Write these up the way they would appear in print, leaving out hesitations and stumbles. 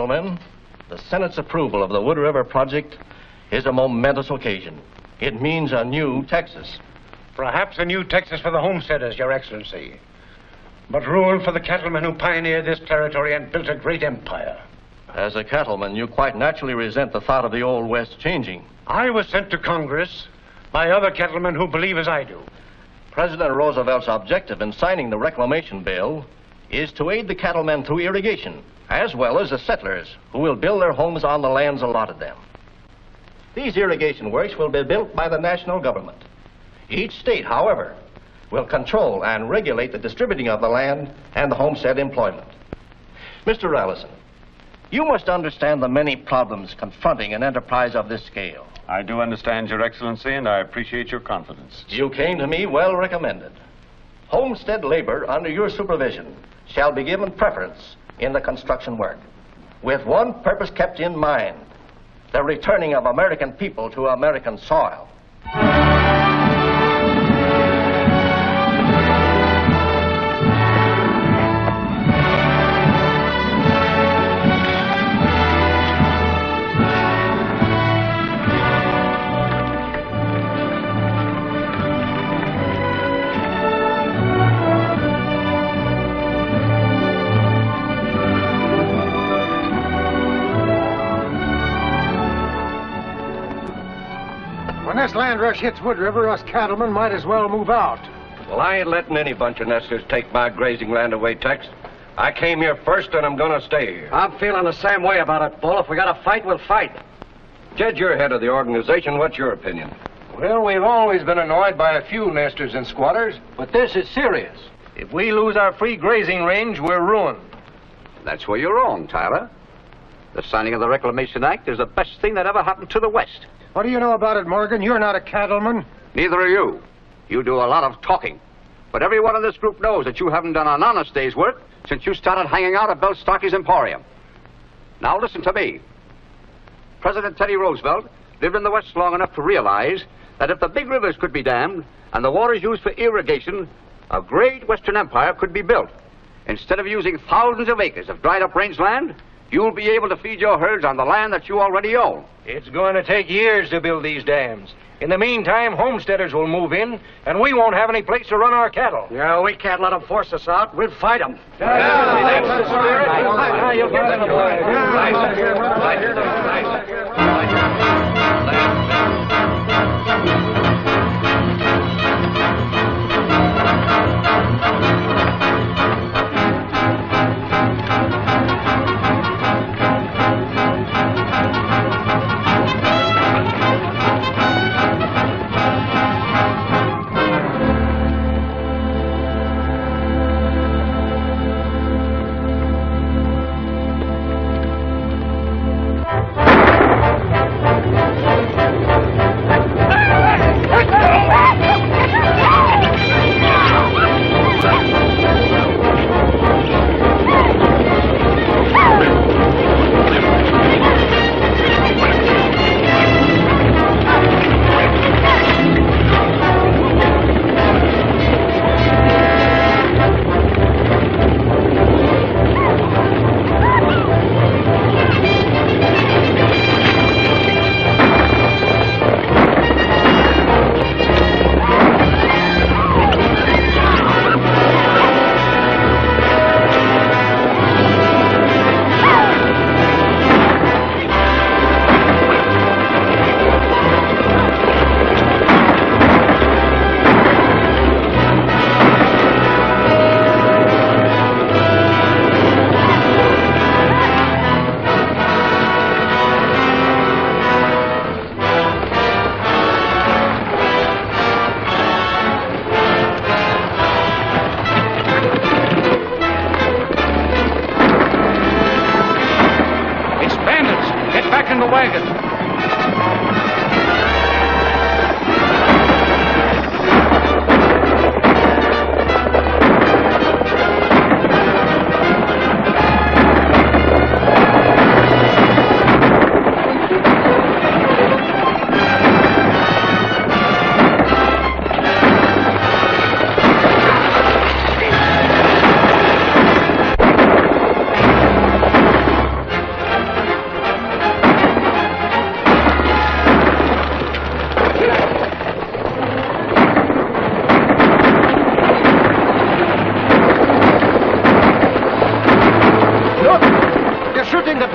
gentlemen, the Senate's approval of the Wood River project is a momentous occasion. It means a new Texas. Perhaps a new Texas for the homesteaders, Your Excellency. But ruin for the cattlemen who pioneered this territory and built a great empire. As a cattleman, you quite naturally resent the thought of the Old West changing. I was sent to Congress by other cattlemen who believe as I do. President Roosevelt's objective in signing the reclamation bill is to aid the cattlemen through irrigation, as well as the settlers who will build their homes on the lands allotted them. These irrigation works will be built by the national government. Each state, however, will control and regulate the distributing of the land and the homestead employment. Mr. Allison, you must understand the many problems confronting an enterprise of this scale. I do understand, Your Excellency, and I appreciate your confidence. You came to me well recommended. Homestead labor under your supervision shall be given preference in the construction work, with one purpose kept in mind: the returning of American people to American soil. When this land rush hits Wood River, us cattlemen might as well move out. Well, I ain't letting any bunch of nesters take my grazing land away, Tex. I came here first, and I'm gonna stay here. I'm feeling the same way about it, Bull. If we gotta fight, we'll fight. Jed, you're head of the organization. What's your opinion? Well, we've always been annoyed by a few nesters and squatters, but this is serious. If we lose our free grazing range, we're ruined. That's where you're wrong, Tyler. The signing of the Reclamation Act is the best thing that ever happened to the West. What do you know about it, Morgan? You're not a cattleman. Neither are you. You do a lot of talking. But everyone in this group knows that you haven't done an honest day's work since you started hanging out at Bill Starkey's Emporium. Now listen to me. President Teddy Roosevelt lived in the West long enough to realize that if the big rivers could be dammed and the waters used for irrigation, a great Western empire could be built. Instead of using thousands of acres of dried-up rangeland, you'll be able to feed your herds on the land that you already own. It's going to take years to build these dams. In the meantime, homesteaders will move in, and we won't have any place to run our cattle. Yeah, we can't let them force us out. We'll fight them. That's the spirit. Now you'll get them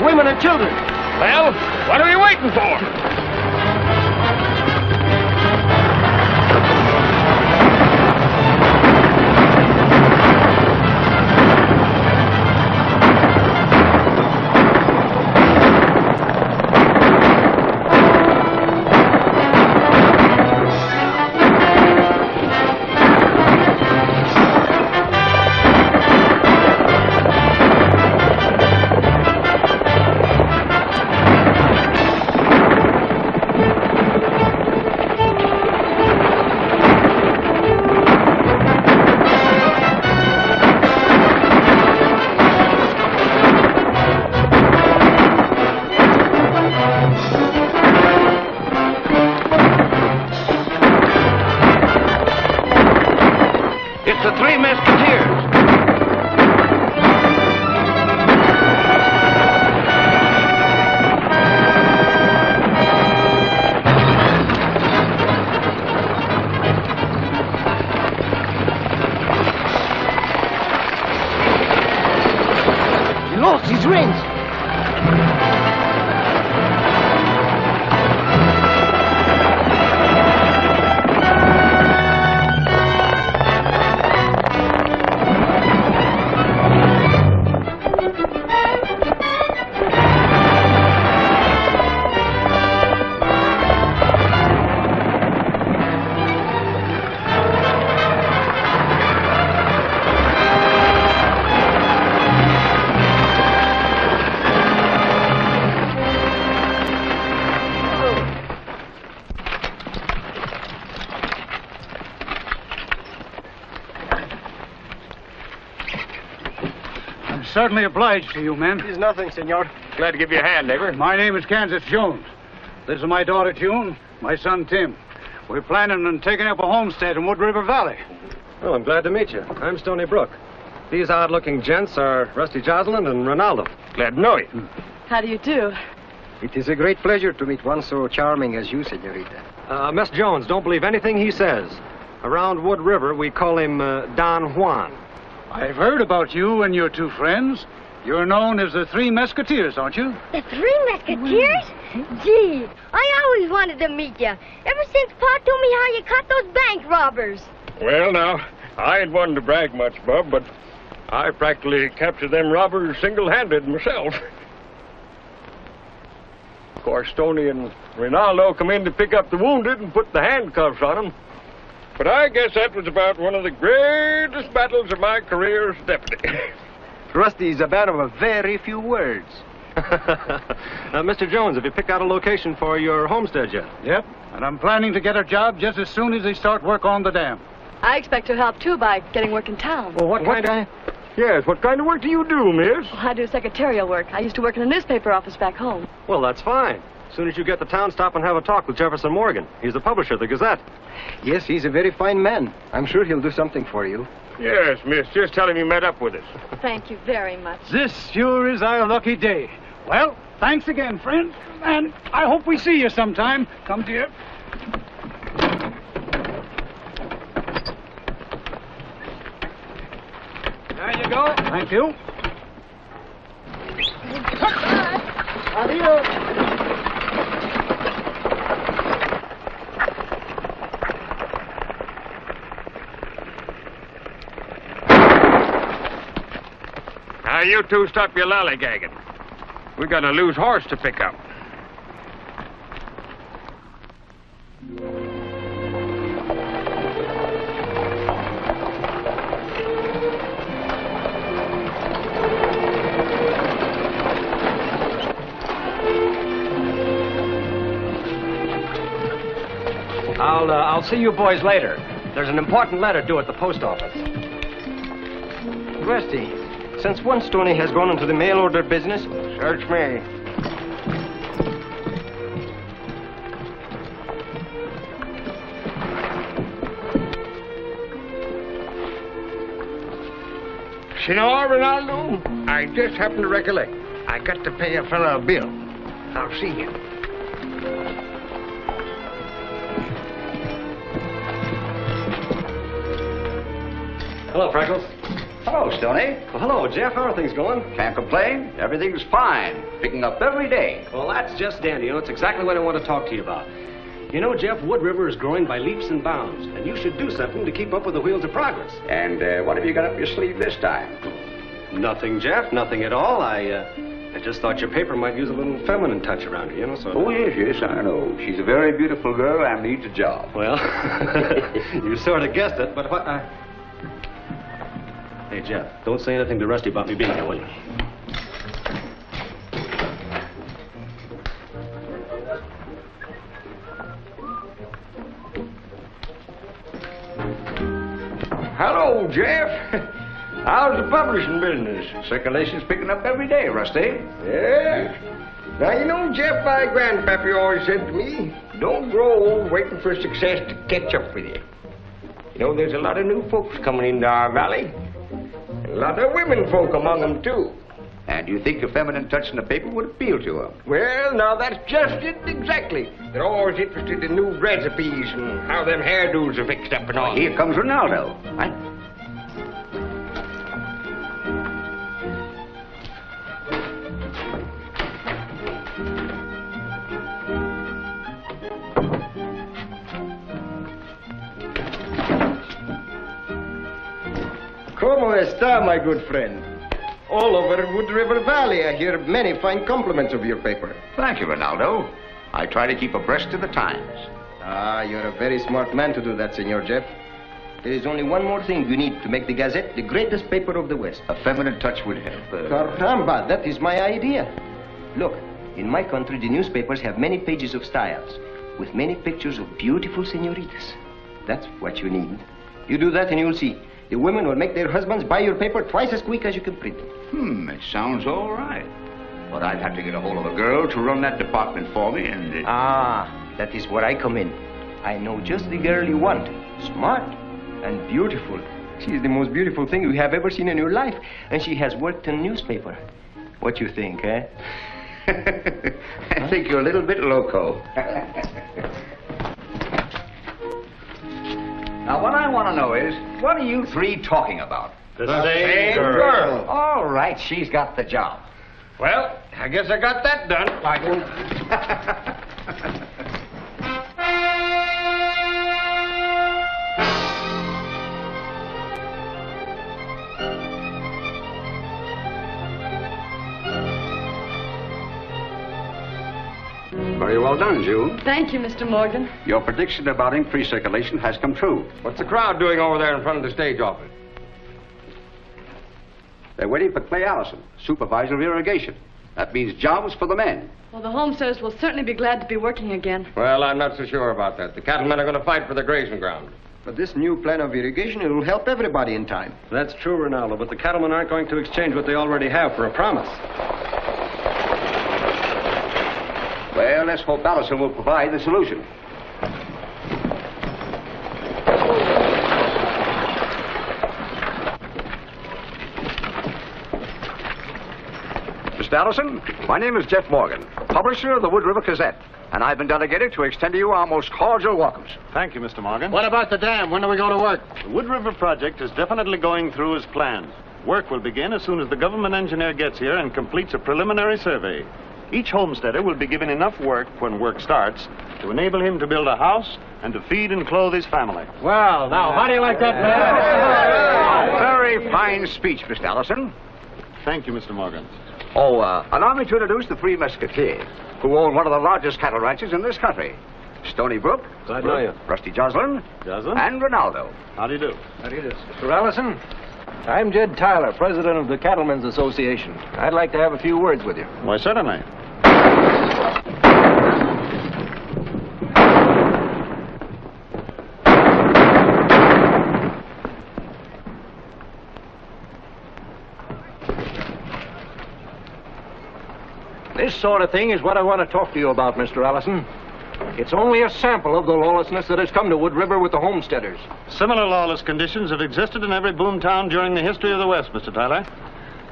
women and children. Well, what are we waiting for? It's the Three Mesquiteers. He lost his rings. Certainly obliged to you, men. It's nothing, senor. Glad to give you a hand, neighbor. My name is Kansas Jones. This is my daughter, June, my son, Tim. We're planning on taking up a homestead in Wood River Valley. Oh, I'm glad to meet you. I'm Stony Brooke. These odd-looking gents are Rusty Jocelyn and Ronaldo. Glad to know you. How do you do? It is a great pleasure to meet one so charming as you, senorita. Miss Jones, don't believe anything he says. Around Wood River, we call him Don Juan. I've heard about you and your two friends. You're known as the Three Mesquiteers, aren't you? The Three Mesquiteers? Gee, I always wanted to meet you. Ever since Pa told me how you caught those bank robbers. Well, now, I ain't one to brag much, Bub, but I practically captured them robbers single-handed myself. Of course, Stony and Ronaldo come in to pick up the wounded and put the handcuffs on them. But I guess that was about one of the greatest battles of my career as deputy. Rusty is a man of a very few words. Mr. Jones, have you picked out a location for your homestead yet? Yep, and I'm planning to get a job just as soon as they start work on the dam. I expect to help, too, by getting work in town. Well, what kind of work do you do, miss? Well, I do secretarial work. I used to work in a newspaper office back home. Well, that's fine. As soon as you get to town, stop and have a talk with Jefferson Morgan. He's the publisher of the Gazette. Yes, he's a very fine man. I'm sure he'll do something for you. Yes, miss. Just tell him you met up with us. Thank you very much. This sure is our lucky day. Well, thanks again, friend. And I hope we see you sometime. Come, dear. There you go. Thank you. Adios. Now, you two stop your lollygagging. We got a loose horse to pick up. I'll see you boys later. There's an important letter due at the post office. Rusty, since when Stoney has gone into the mail order business? Search me. Senor Ronaldo, I just happened to recollect. I got to pay a fella a bill. I'll see you. Hello, Freckles. Hello, Stoney. Well, hello, Jeff. How are things going? Can't complain. Everything's fine. Picking up every day. Well, that's just dandy. You know, it's exactly what I want to talk to you about. You know, Jeff, Wood River is growing by leaps and bounds, and you should do something to keep up with the wheels of progress. And what have you got up your sleeve this time? Nothing, Jeff. Nothing at all. I just thought your paper might use a little feminine touch around here, you know, so... Oh, yes, I know. She's a very beautiful girl and needs a job. Well, you sort of guessed it, but what... Hey, Jeff, don't say anything to Rusty about me being here, will you? Hello, Jeff. How's the publishing business? Circulation's picking up every day, Rusty. Yeah. Now, you know, Jeff, my grandpappy always said to me, don't grow old waiting for success to catch up with you. You know, there's a lot of new folks coming into our valley. And a lot of women folk among them, too. And you think a feminine touch in the paper would appeal to them? Well, now, that's just it exactly. They're always interested in new recipes and how them hairdos are fixed up and all. Here comes Ronaldo. Como está, my good friend? All over Wood River Valley, I hear many fine compliments of your paper. Thank you, Ronaldo. I try to keep abreast of the times. Ah, you're a very smart man to do that, Senor Jeff. There is only one more thing you need to make the Gazette the greatest paper of the West. A feminine touch would help. Caramba, that is my idea. Look, in my country, the newspapers have many pages of styles with many pictures of beautiful senoritas. That's what you need. You do that and you'll see. The women will make their husbands buy your paper twice as quick as you can print it. It sounds all right. But I'd have to get a hold of a girl to run that department for me and... Ah, that is where I come in. I know just the girl you want. Smart and beautiful. She is the most beautiful thing you have ever seen in your life. And she has worked in newspaper. What you think, eh? I think you're a little bit loco. Now, what I want to know is, what are you three talking about? The same girl. All right, she's got the job. Well, I guess I got that done. Very well done, June. Thank you, Mr. Morgan. Your prediction about increased circulation has come true. What's the crowd doing over there in front of the stage office? They're waiting for Clay Allison, supervisor of irrigation. That means jobs for the men. Well, the homesteaders will certainly be glad to be working again. Well, I'm not so sure about that. The cattlemen are going to fight for the grazing ground. But this new plan of irrigation, it will help everybody in time. That's true, Ronaldo, but the cattlemen aren't going to exchange what they already have for a promise. Well, let's hope Allison will provide the solution. Mr. Allison, my name is Jeff Morgan, publisher of the Wood River Gazette, and I've been delegated to extend to you our most cordial welcomes. Thank you, Mr. Morgan. What about the dam? When are we going to work? The Wood River project is definitely going through as planned. Work will begin as soon as the government engineer gets here and completes a preliminary survey. Each homesteader will be given enough work when work starts to enable him to build a house and to feed and clothe his family. Well, now, how do you like that, man? A very fine speech, Mr. Allison. Thank you, Mr. Morgan. Oh, allow me to introduce the Three Mesquiteers, who own one of the largest cattle ranches in this country. Stony Brooke. Glad to know you. Rusty Joslin. Joslin. And Ronaldo. How do you do? How do you do? Mr. Allison, I'm Jed Tyler, president of the Cattlemen's Association. I'd like to have a few words with you. Why, certainly. This sort of thing is what I want to talk to you about, Mr. Allison. It's only a sample of the lawlessness that has come to Wood River with the homesteaders. Similar lawless conditions have existed in every boom town during the history of the West, Mr. Tyler.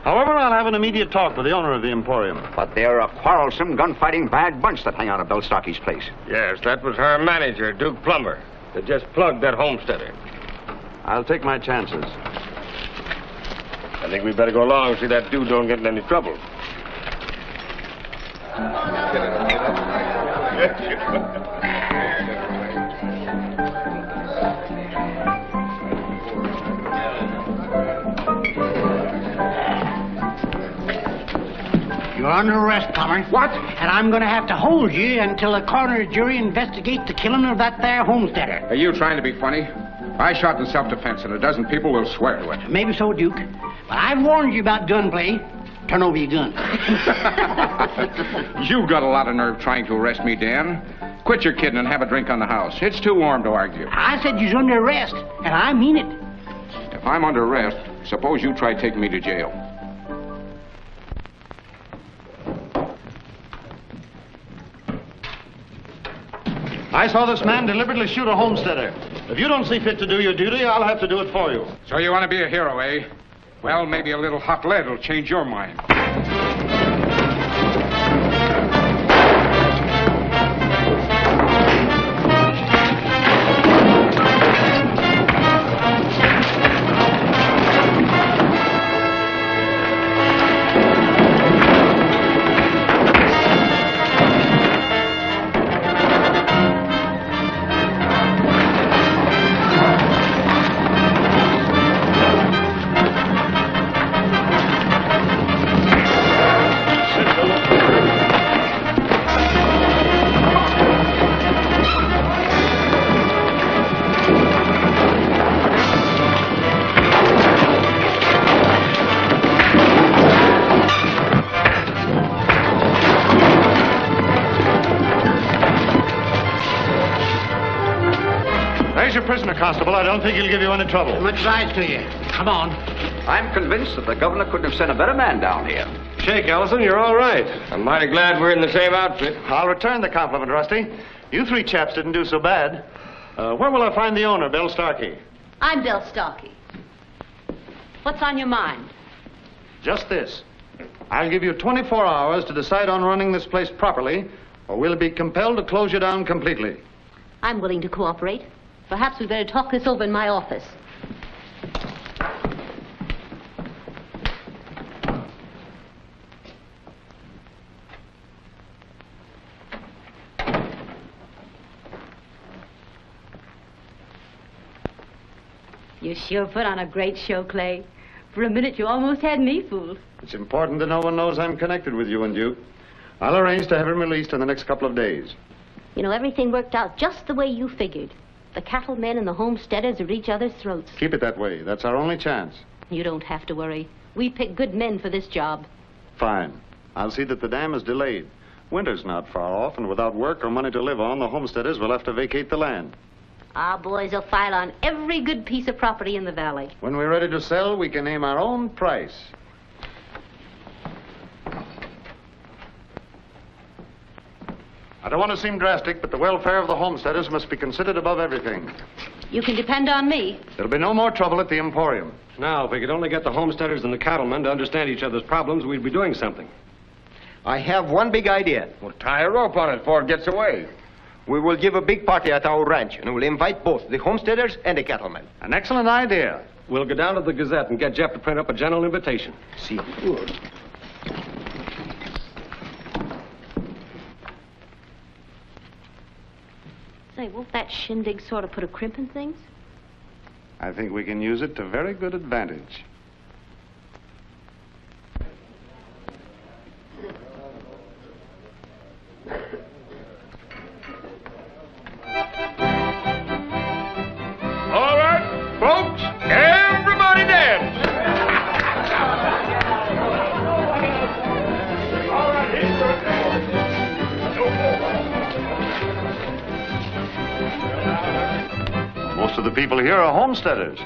However, I'll have an immediate talk with the owner of the Emporium. But they're a quarrelsome, gunfighting, bad bunch that hang out of Belstocky's place. Yes, that was her manager, Duke Plummer, that just plugged that homesteader. I'll take my chances. I think we better go along and see that dude don't get in any trouble. You're under arrest, Plummer. What? And I'm going to have to hold you until the coroner's jury investigates the killing of that there homesteader. Are you trying to be funny? I shot in self-defense, and a dozen people will swear to it. Maybe so, Duke. But I've warned you about gunplay. Turn over your gun. You've got a lot of nerve trying to arrest me, Dan. Quit your kidding and have a drink on the house. It's too warm to argue. I said you're under arrest, and I mean it. If I'm under arrest, suppose you try taking me to jail. I saw this man deliberately shoot a homesteader. If you don't see fit to do your duty, I'll have to do it for you. So you want to be a hero, eh? Well, maybe a little hot lead will change your mind. Constable, I don't think he'll give you any trouble. Much obliged to you. Come on. I'm convinced that the governor couldn't have sent a better man down here. Shake, Allison, you're all right. I'm mighty glad we're in the same outfit. I'll return the compliment, Rusty. You three chaps didn't do so bad. Where will I find the owner, Bill Starkey? I'm Bill Starkey. What's on your mind? Just this. I'll give you 24 hours to decide on running this place properly, or we'll be compelled to close you down completely. I'm willing to cooperate. Perhaps we'd better talk this over in my office. You sure put on a great show, Clay. For a minute, you almost had me fooled. It's important that no one knows I'm connected with you and Duke. I'll arrange to have him released in the next couple of days. You know, everything worked out just the way you figured. The cattlemen and the homesteaders are at each other's throats. Keep it that way. That's our only chance. You don't have to worry. We pick good men for this job. Fine. I'll see that the dam is delayed. Winter's not far off, and without work or money to live on, the homesteaders will have to vacate the land. Our boys will file on every good piece of property in the valley. When we're ready to sell, we can name our own price. I don't want to seem drastic, but the welfare of the homesteaders must be considered above everything. You can depend on me. There'll be no more trouble at the Emporium. Now, if we could only get the homesteaders and the cattlemen to understand each other's problems, we'd be doing something. I have one big idea. We'll tie a rope on it before it gets away. We will give a big party at our ranch, and we'll invite both the homesteaders and the cattlemen. An excellent idea. We'll go down to the Gazette and get Jeff to print up a general invitation. See. Say, won't that shindig sort of put a crimp in things? I think we can use it to very good advantage. All right, folks, everybody dance. Most of the people here are homesteaders.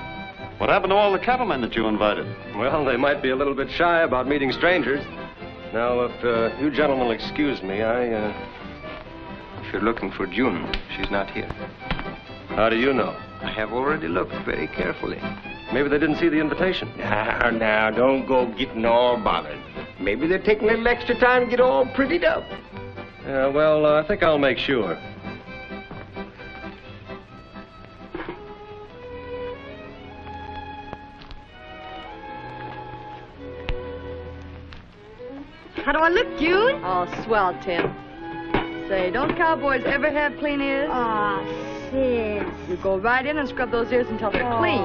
What happened to all the cattlemen that you invited? Well, they might be a little bit shy about meeting strangers. Now, if you gentlemen will excuse me, If you're looking for June, she's not here. How do you know? I have already looked very carefully. Maybe they didn't see the invitation. Now, don't go getting all bothered. Maybe they're taking a little extra time to get all prettied up. Yeah, well, I think I'll make sure. How do I look, June? Oh, swell, Tim. Say, don't cowboys ever have clean ears? Aw, sis. You go right in and scrub those ears until they're clean.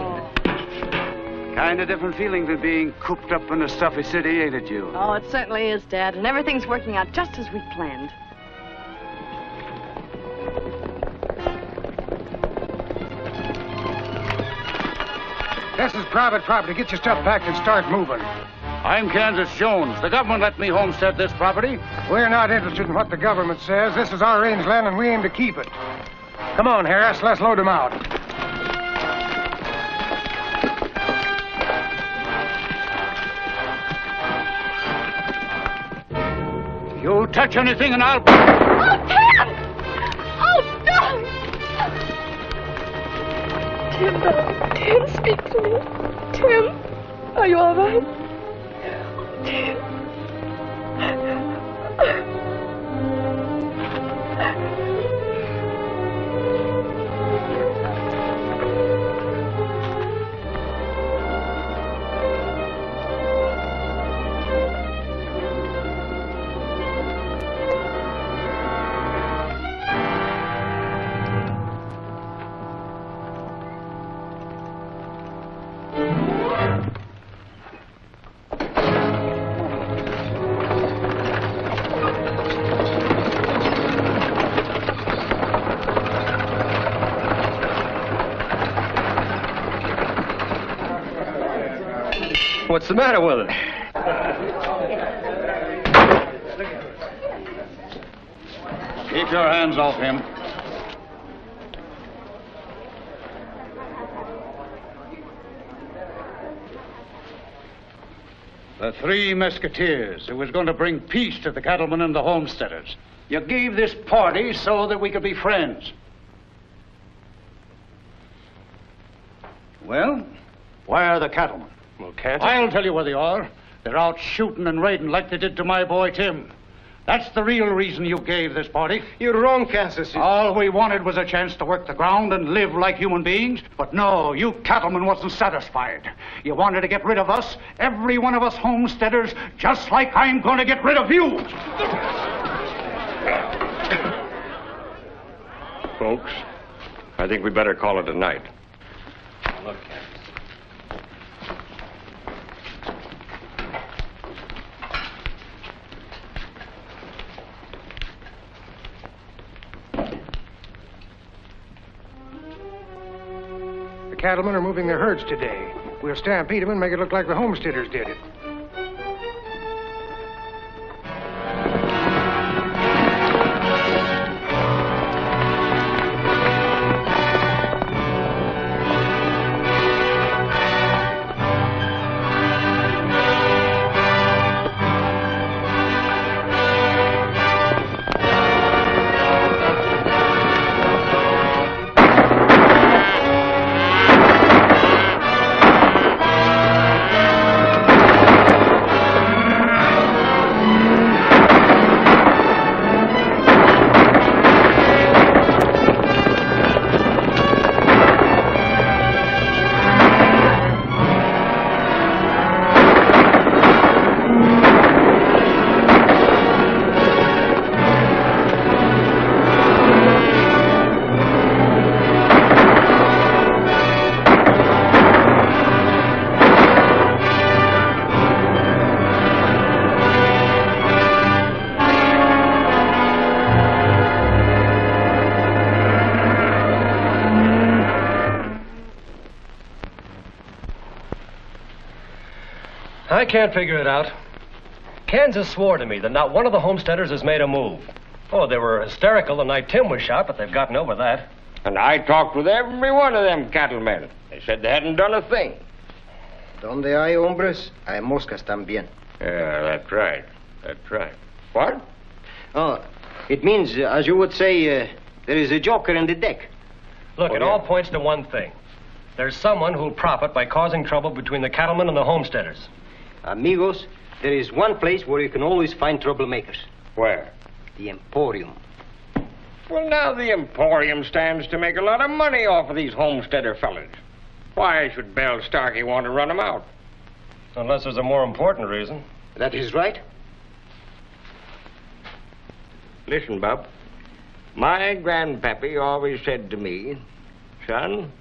Kind of different feeling than being cooped up in a stuffy city, ain't it, June? Oh, it certainly is, Dad. And everything's working out just as we planned. This is private property. Get your stuff packed and start moving. I'm Kansas Jones. The government let me homestead this property. We're not interested in what the government says. This is our rangeland, and we aim to keep it. Come on, Harris. Let's load them out. You touch anything and I'll... Oh, Tim! Oh, no! Tim, speak to me. Tim, are you all right? Tim. What's the matter with it? Keep your hands off him. The Three Mesquiteers, who was going to bring peace to the cattlemen and the homesteaders. You gave this party so that we could be friends. Well, where are the cattlemen? Well, can't I'll tell you where they are. They're out shooting and raiding like they did to my boy Tim. That's the real reason you gave this party. You're wrong, Kansas. All we wanted was a chance to work the ground and live like human beings. But no, you cattlemen wasn't satisfied. You wanted to get rid of us, every one of us homesteaders, just like I'm going to get rid of you. Folks, I think we better call it a night. Look, The cattlemen are moving their herds today. We'll stampede them and make it look like the homesteaders did it. I can't figure it out. Kansas swore to me that not one of the homesteaders has made a move. Oh, they were hysterical the night Tim was shot, but they've gotten over that. And I talked with every one of them cattlemen. They said they hadn't done a thing. Donde hay hombres, hay moscas también. Yeah, that's right. That's right. What? Oh, it means, as you would say, there is a joker in the deck. Look, it all points to one thing. There's someone who'll profit by causing trouble between the cattlemen and the homesteaders. Amigos, there is one place where you can always find troublemakers. Where? The Emporium. Well, now the Emporium stands to make a lot of money off of these homesteader fellas. Why should Belle Starkey want to run them out? Unless there's a more important reason. That is right. Listen, Bub. My grandpappy always said to me, son,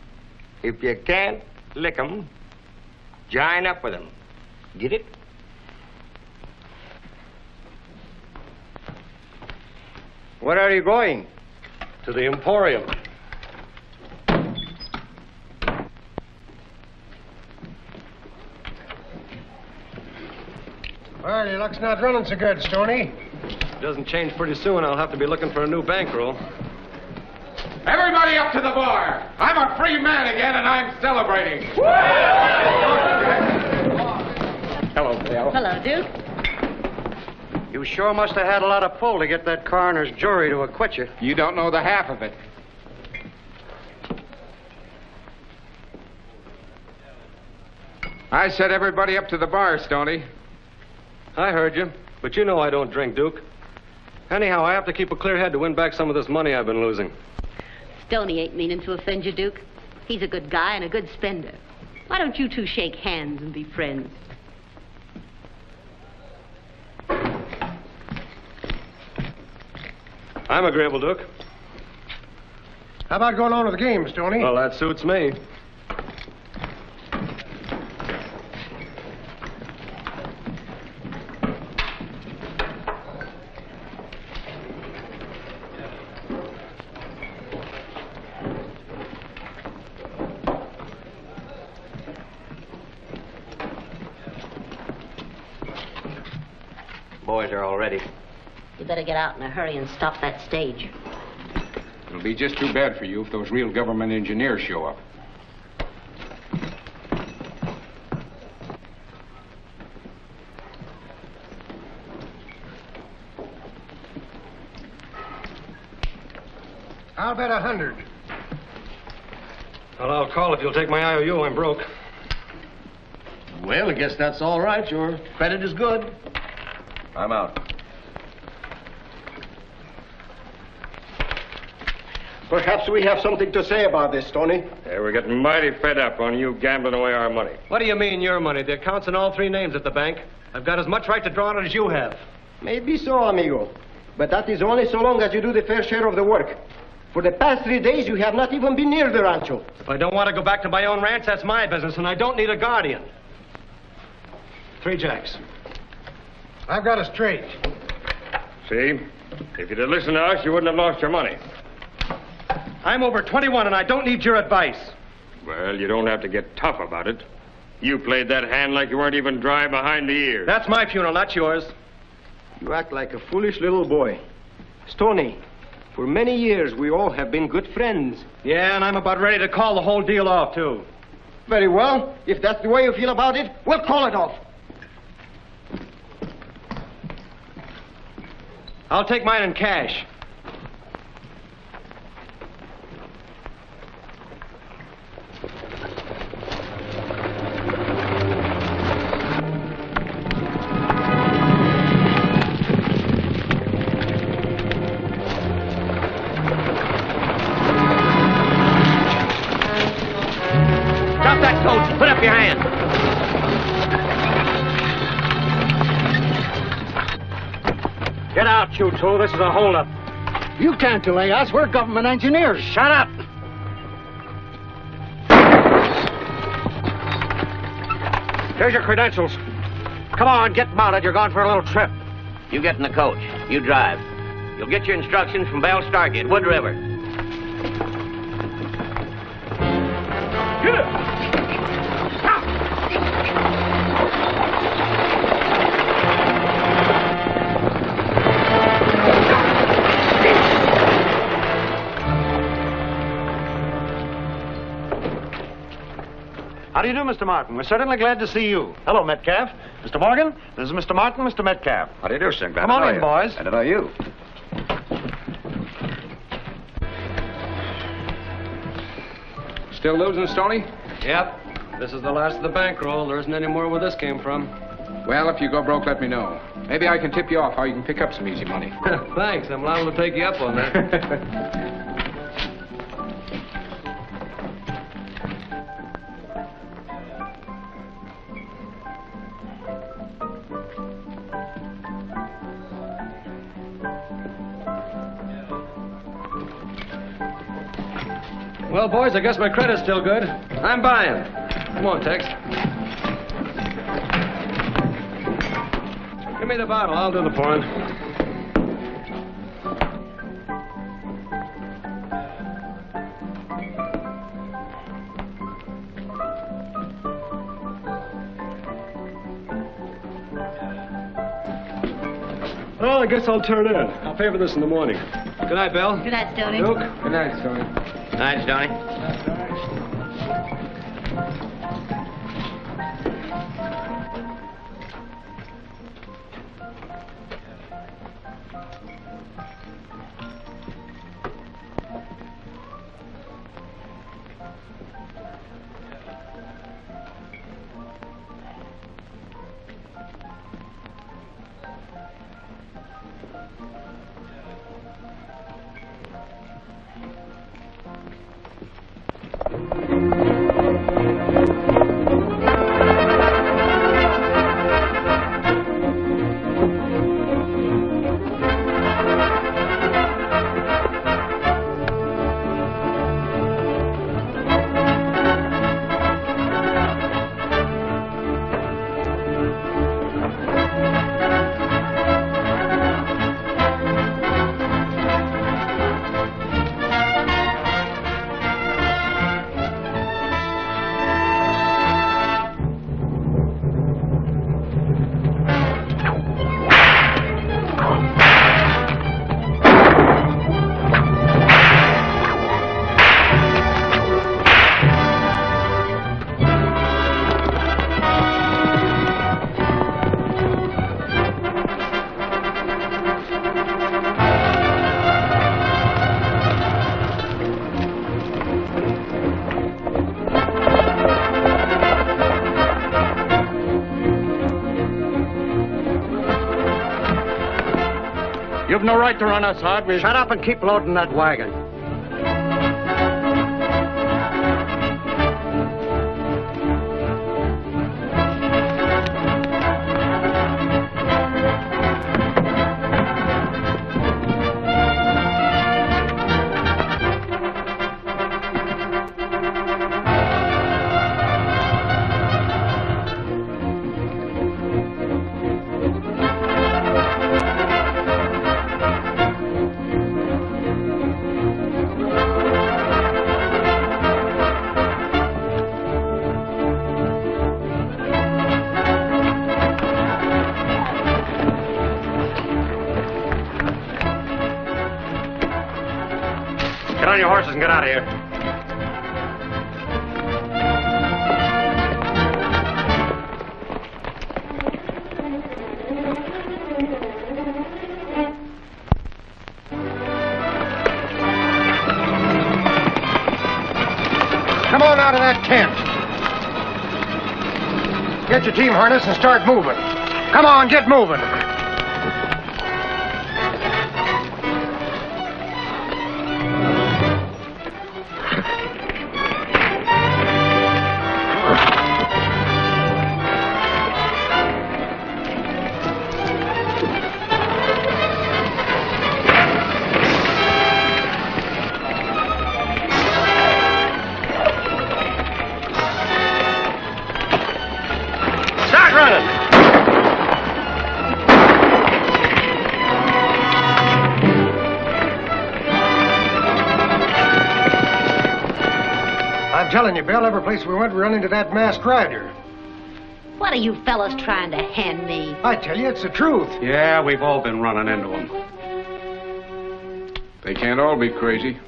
if you can't lick 'em, join up with 'em. Get it? Where are you going? To the Emporium. Well, your luck's not running so good, Stony. If it doesn't change pretty soon, I'll have to be looking for a new bankroll. Everybody up to the bar. I'm a free man again, and I'm celebrating. Hello, Bill. Hello, Duke. You sure must have had a lot of pull to get that coroner's jury to acquit you. You don't know the half of it. I said everybody up to the bar, Stony. I heard you, but you know I don't drink, Duke. Anyhow, I have to keep a clear head to win back some of this money I've been losing. Stony ain't meaning to offend you, Duke. He's a good guy and a good spender. Why don't you two shake hands and be friends? I'm agreeable, Duke. How about going on to the game, Stony? Well, that suits me. Boys are all ready. You better get out in a hurry and stop that stage. It'll be just too bad for you if those real government engineers show up. I'll bet 100. Well, I'll call if you'll take my IOU. I'm broke. Well, I guess that's all right. Your credit is good. I'm out. Perhaps we have something to say about this, Stony. Yeah, we're getting mighty fed up on you gambling away our money. What do you mean, your money? The account's in all three names at the bank. I've got as much right to draw on it as you have. Maybe so, amigo. But that is only so long as you do the fair share of the work. For the past 3 days, you have not even been near the rancho. If I don't want to go back to my own ranch, that's my business, and I don't need a guardian. 3 jacks. I've got it straight. See? If you'd have listened to us, you wouldn't have lost your money. I'm over 21, and I don't need your advice. Well, you don't have to get tough about it. You played that hand like you weren't even dry behind the ears. That's my funeral, not yours. You act like a foolish little boy. Stony, for many years, we all have been good friends. Yeah, and I'm about ready to call the whole deal off, too. Very well. If that's the way you feel about it, we'll call it off. I'll take mine in cash. Drop that coat. Put up your hand. Get out, you two. This is a holdup. You can't delay us. We're government engineers. Shut up. Here's your credentials. Come on, get mounted. You're going for a little trip. You get in the coach. You drive. You'll get your instructions from Bell Starkey at Wood River. How do you do, Mr. Martin? We're certainly glad to see you. Hello, Metcalf. Mr. Morgan, this is Mr. Martin, Mr. Metcalf. How do you do, sir? Glad Come to on know in, you. boys. Glad to know you. Still losing, Stony? Yep. This is the last of the bankroll. There isn't any more where this came from. Well, if you go broke, let me know. Maybe I can tip you off how you can pick up some easy money. Thanks. I'm liable to take you up on that. Well, boys, I guess my credit's still good. I'm buying. Come on, Tex. Give me the bottle. I'll do the pouring. Well, I guess I'll turn in. I'll pay for this in the morning. Good night, Bill. Good night, Stony. Duke. Good night, Stony. Good night, Stony. You've no right to run us hard. Shut up and keep loading that wagon. Get on your horses and get out of here. Come on out of that tent. Get your team harness and start moving. Come on, get moving. I'm telling you, Bill, every place we went, we run into that masked rider. What are you fellas trying to hand me? I tell you, it's the truth. Yeah, we've all been running into them. They can't all be crazy.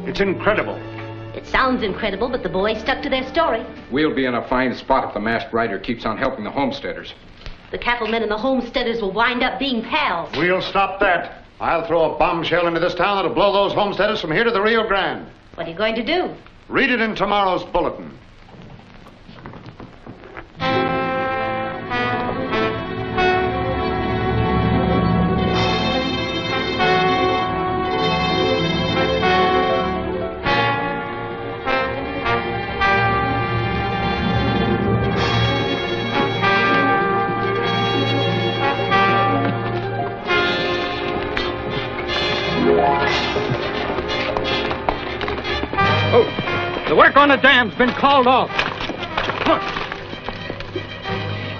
It's incredible. It sounds incredible, but the boys stuck to their story. We'll be in a fine spot if the masked rider keeps on helping the homesteaders. The cattlemen and the homesteaders will wind up being pals. We'll stop that. I'll throw a bombshell into this town that'll blow those homesteaders from here to the Rio Grande. What are you going to do? Read it in tomorrow's bulletin. Oh, the work on the dam's been called off.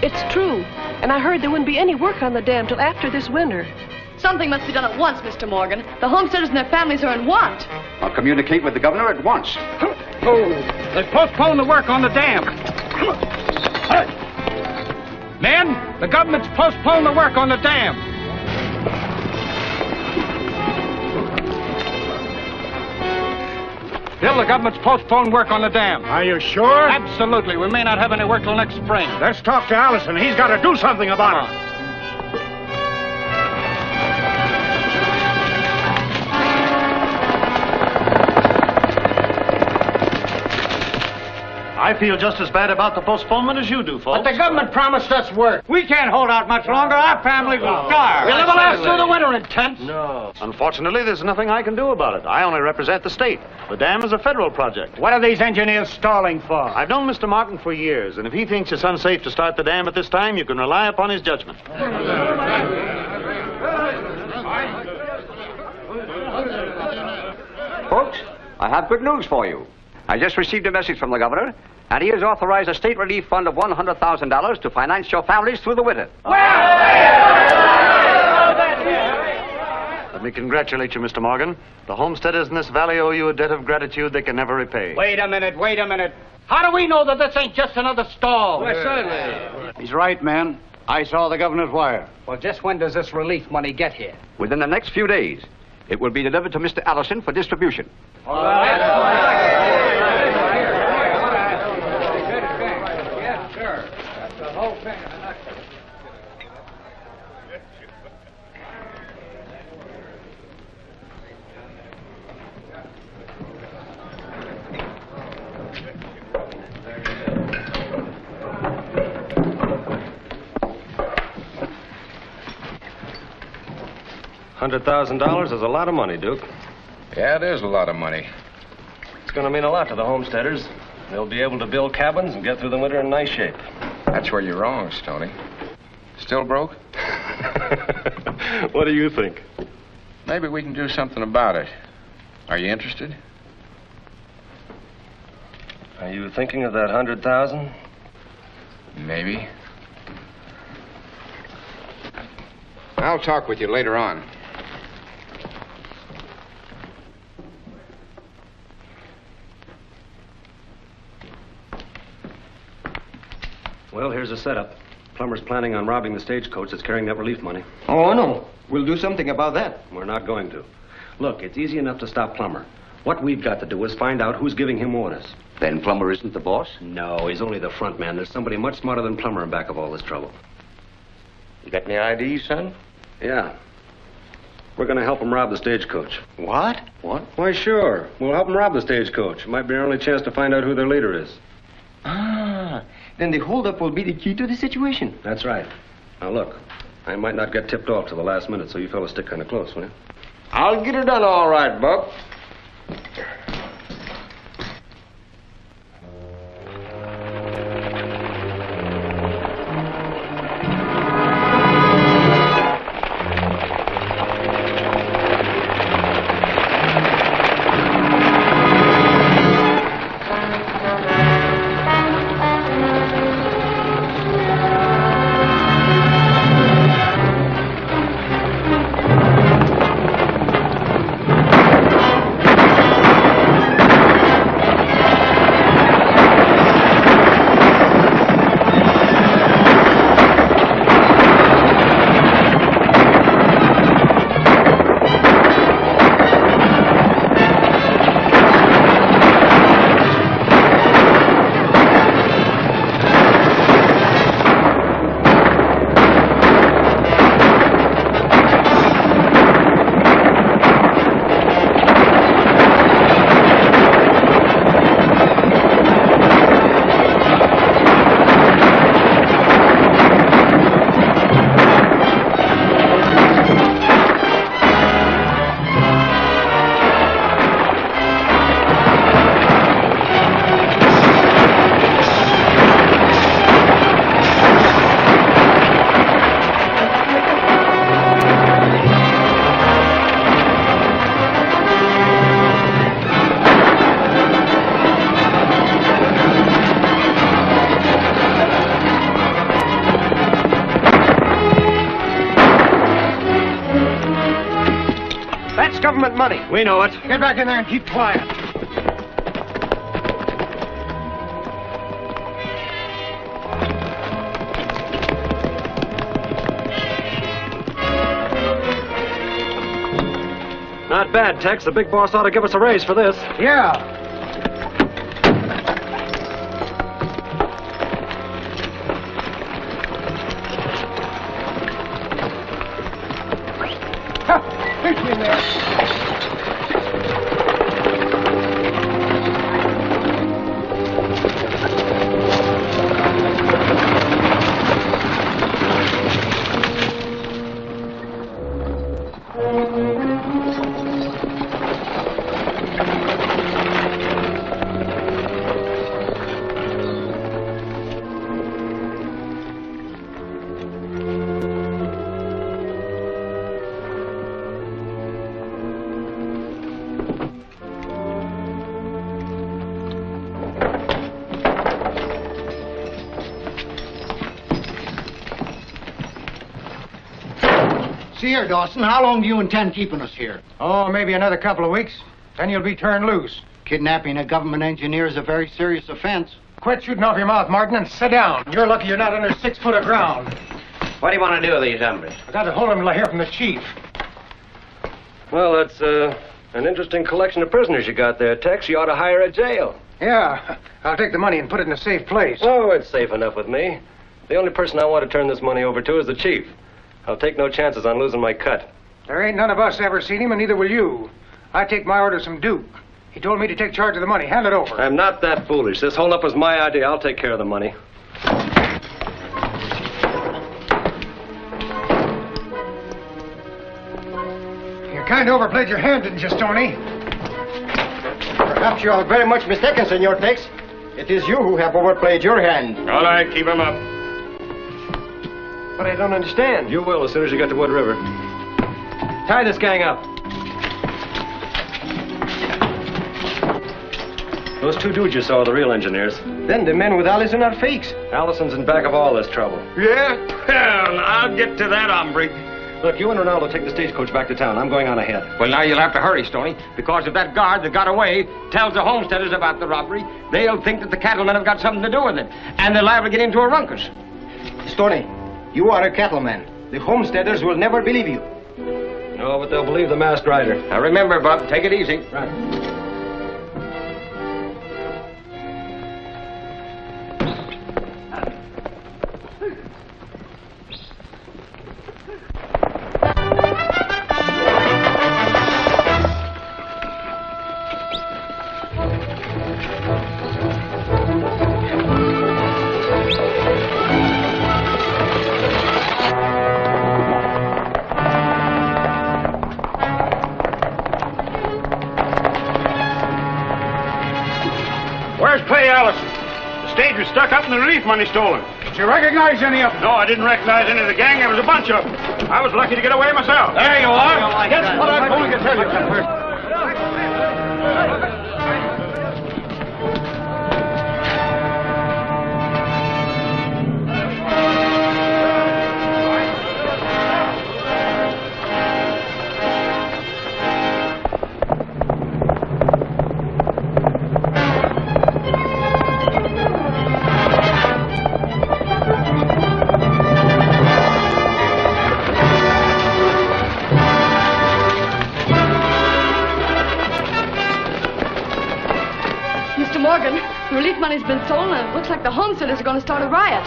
It's true. And I heard there wouldn't be any work on the dam till after this winter. Something must be done at once, Mr. Morgan. The homesteaders and their families are in want. I'll communicate with the governor at once. Oh, let's postpone the work on the dam. Men, the government's postponed the work on the dam. Bill, the government's postponed work on the dam. Are you sure? Absolutely. We may not have any work till next spring. Let's talk to Allison. He's got to do something about it. I feel just as bad about the postponement as you do, folks. But the government promised us work. We can't hold out much longer. Our families will starve. We'll never last through the winter in tents. No. Unfortunately, there's nothing I can do about it. I only represent the state. The dam is a federal project. What are these engineers stalling for? I've known Mr. Martin for years, and if he thinks it's unsafe to start the dam at this time, you can rely upon his judgment. Folks, I have good news for you. I just received a message from the governor, and he has authorized a state relief fund of $100,000 to finance your families through the winter. Let me congratulate you, Mr. Morgan. The homesteaders in this valley owe you a debt of gratitude they can never repay. Wait a minute. How do we know that this ain't just another stall? Why, certainly. He's right, man. I saw the governor's wire. Well, just when does this relief money get here? Within the next few days, it will be delivered to Mr. Allison for distribution. Yes, sir. That's the whole thing. $100,000 is a lot of money, Duke. Yeah, it is a lot of money. It's going to mean a lot to the homesteaders. They'll be able to build cabins and get through the winter in nice shape. That's where you're wrong, Stony. Still broke? What do you think? Maybe we can do something about it. Are you interested? Are you thinking of that 100,000? Maybe. I'll talk with you later on. Well, here's a setup. Plummer's planning on robbing the stagecoach that's carrying that relief money. Oh, no. We'll do something about that. We're not going to. Look, it's easy enough to stop Plummer. What we've got to do is find out who's giving him orders. Then Plummer isn't the boss? No, he's only the front man. There's somebody much smarter than Plummer in back of all this trouble. You got any ideas, son? Yeah. We're going to help him rob the stagecoach. What? What? Why, sure. We'll help him rob the stagecoach. It might be our only chance to find out who their leader is. Ah, then the holdup will be the key to the situation. That's right. Now, look, I might not get tipped off till the last minute, so you fellas stick kind of close, will you? I'll get her done all right, Buck. government money. We know it. Get back in there and keep quiet. Not bad, Tex. The big boss ought to give us a raise for this. Yeah. Fish in there. See here, Dawson, how long do you intend keeping us here? Oh, maybe another couple of weeks. Then you'll be turned loose. Kidnapping a government engineer is a very serious offense. Quit shooting off your mouth, Martin, and sit down. You're lucky you're not under 6 foot of ground. What do you want to do with these hombres? I got to hold him till I hear from the chief. Well, that's an interesting collection of prisoners you got there, Tex. You ought to hire a jail. Yeah, I'll take the money and put it in a safe place. Oh, it's safe enough with me. The only person I want to turn this money over to is the chief. I'll take no chances on losing my cut. There ain't none of us ever seen him, and neither will you. I take my orders from Duke. He told me to take charge of the money. Hand it over. I'm not that foolish. This holdup was my idea. I'll take care of the money. You kind of overplayed your hand, didn't you, Stony? Perhaps you are very much mistaken, Senor Tex. It is you who have overplayed your hand. All right, keep him up. But I don't understand. You will as soon as you get to Wood River. Tie this gang up. Those two dudes you saw are the real engineers. Then the men with Allison are fakes. Allison's in back of all this trouble. Yeah? Well, I'll get to that, hombre. Look, you and Ronaldo take the stagecoach back to town. I'm going on ahead. Well, now you'll have to hurry, Stoney, because if that guard that got away tells the homesteaders about the robbery, they'll think that the cattlemen have got something to do with it, and they're liable to get into a ruckus. Stony, you are a cattleman. The homesteaders will never believe you. No, but they'll believe the masked rider. Now remember, Bub, take it easy. Right. Allison. The stage was stuck up and the relief money stolen. Did you recognize any of them? No, I didn't recognize any of the gang. There was a bunch of them. I was lucky to get away myself. There you are. That's what I'm going to tell you. The relief money's been stolen, and it looks like the homesteaders are going to start a riot.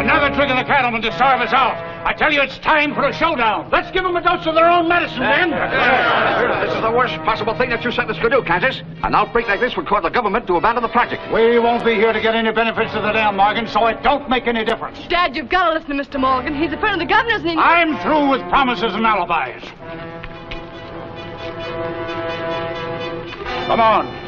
Another trick of the cattlemen to starve us out. I tell you, it's time for a showdown. Let's give them a dose of their own medicine, then. This is the worst possible thing that you settlers could do, Kansas. An outbreak like this would cause the government to abandon the project. We won't be here to get any benefits of the dam, Morgan, so it don't make any difference. Dad, you've got to listen to Mr. Morgan. He's a friend of the governor's, and he... I'm through with promises and alibis. Come on.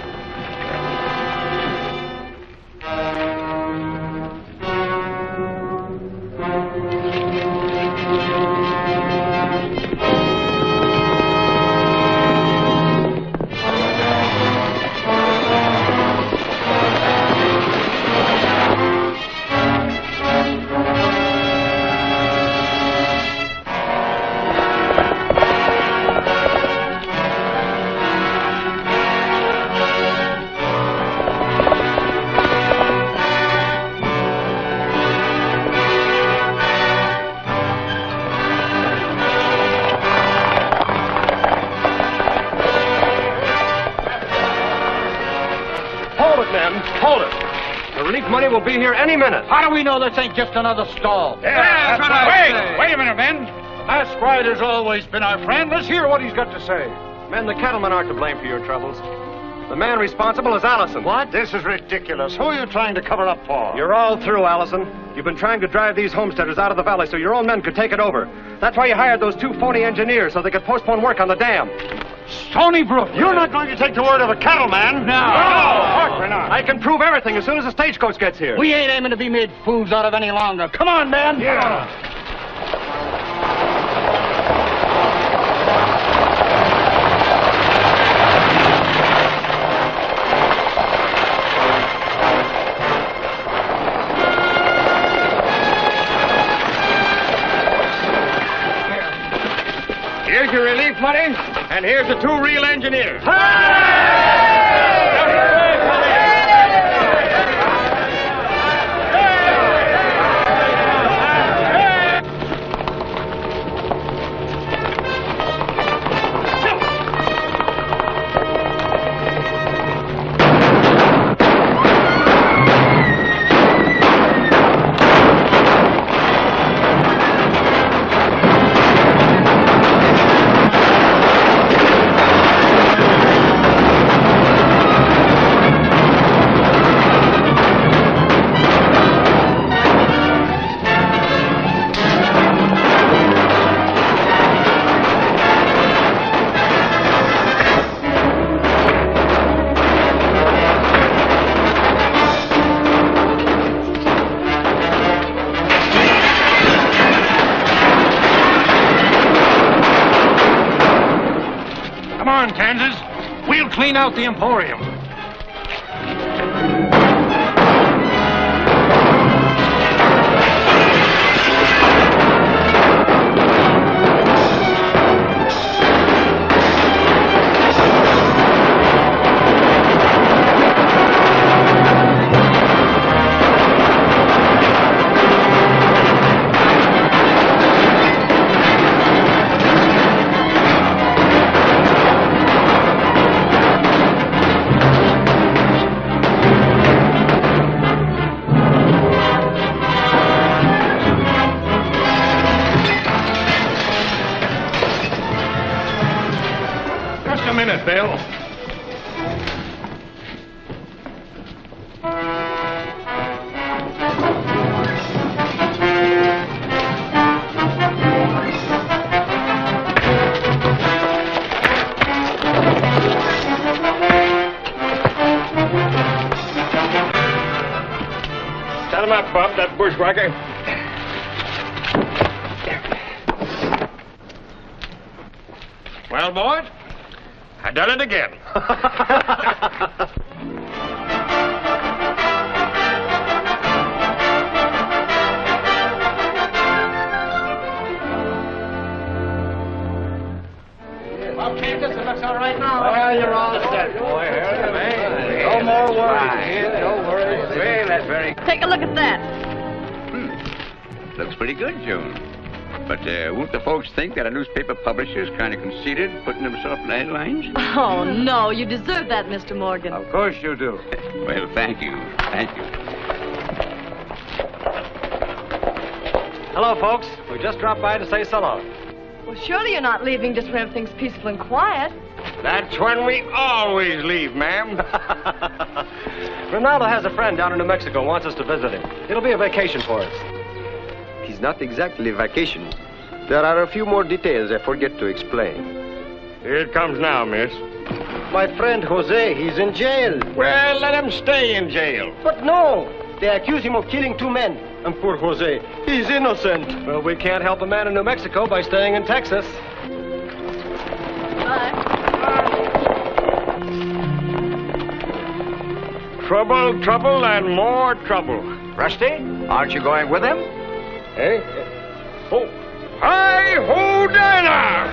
relief money will be here any minute. How do we know this ain't just another stall? Yeah, that's what I say. Wait a minute, men. The masked rider's always been our friend. Let's hear what he's got to say. Men, the cattlemen aren't to blame for your troubles. The man responsible is Allison. What? This is ridiculous. Who are you trying to cover up for? You're all through, Allison. You've been trying to drive these homesteaders out of the valley so your own men could take it over. That's why you hired those 2 phony engineers so they could postpone work on the dam. Stony Brooke! You're not going to take the word of a cattleman. No. Of course we're not. I can prove everything as soon as the stagecoach gets here. We ain't aiming to be made fools out of any longer. Come on, man. Yeah. Here's your relief money, and here's the 2 real engineers. Kansas. We'll clean out the Emporium. Bill. Set him up, Bub, that bushwhacker. Well, boys, I done it again. Well, Kansas, it looks all right now. Well, you're all set, boy. No more worries. No worries. Well, that's very... Take a look at that. Looks pretty good, Joan. But won't the folks think that a newspaper publisher's kind of conceited, putting himself in the headlines? Oh, no, you deserve that, Mr. Morgan. Of course you do. Well, thank you. Thank you. Hello, folks. We just dropped by to say so long. Well, surely you're not leaving just when everything's peaceful and quiet. That's when we always leave, ma'am. Ronaldo has a friend down in New Mexico and wants us to visit him. It'll be a vacation for us. It's not exactly vacation. There are a few more details I forget to explain. Here it comes now, miss. My friend Jose, he's in jail. Well, let him stay in jail. But no! They accuse him of killing 2 men. And poor Jose, he's innocent. Well, we can't help a man in New Mexico by staying in Texas. Trouble, trouble, and more trouble. Rusty, aren't you going with him? Eh? Oh. Hi-ho, Dana!